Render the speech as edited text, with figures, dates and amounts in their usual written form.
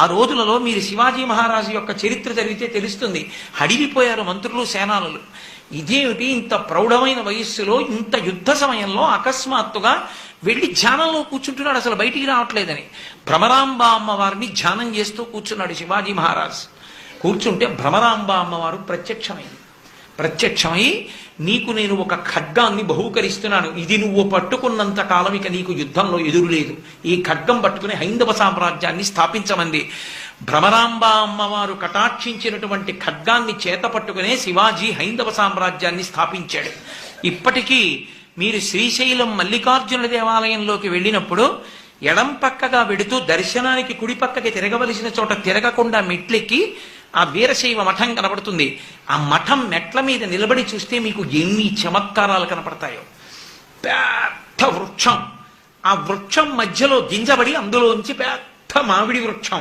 ఆ రోజులలో మీరు శివాజీ మహారాజు యొక్క చరిత్ర చదివితే తెలుస్తుంది. హడిలిపోయారు మంత్రులు, సేనానులు. ఇదేమిటి ఇంత ప్రౌఢమైన వయస్సులో ఇంత యుద్ధ సమయంలో అకస్మాత్తుగా వెళ్ళి ధ్యానంలో కూర్చుంటున్నాడు, అసలు బయటికి రావట్లేదని. భ్రమరాంబ అమ్మవారిని ధ్యానం చేస్తూ కూర్చున్నాడు శివాజీ మహారాజ్. కూర్చుంటే భ్రమరాంబ అమ్మవారు ప్రత్యక్షమై నీకు నేను ఒక ఖడ్గాన్ని బహూకరిస్తున్నాను, ఇది నువ్వు పట్టుకున్నంత కాలం ఇక నీకు యుద్ధంలో ఎదురు లేదు, ఈ ఖడ్గం పట్టుకుని హైందవ సామ్రాజ్యాన్ని స్థాపించమంది. భ్రమరాంబ అమ్మవారు కటాక్షించినటువంటి ఖడ్గాన్ని చేత పట్టుకునే శివాజీ హైందవ సామ్రాజ్యాన్ని స్థాపించాడు. ఇప్పటికీ మీరు శ్రీశైలం మల్లికార్జున దేవాలయంలోకి వెళ్ళినప్పుడు ఎడం పక్కగా వెడుతూ దర్శనానికి కుడి పక్కకి తిరగవలసిన చోట తిరగకుండా మెట్లెక్కి ఆ వీరశైవ మఠం కనపడుతుంది. ఆ మఠం మెట్ల మీద నిలబడి చూస్తే మీకు ఎన్ని చమత్కారాలు కనపడతాయో. పెద్ద వృక్షం, ఆ వృక్షం మధ్యలో గింజబడి అందులోంచి పెద్ద మామిడి వృక్షం,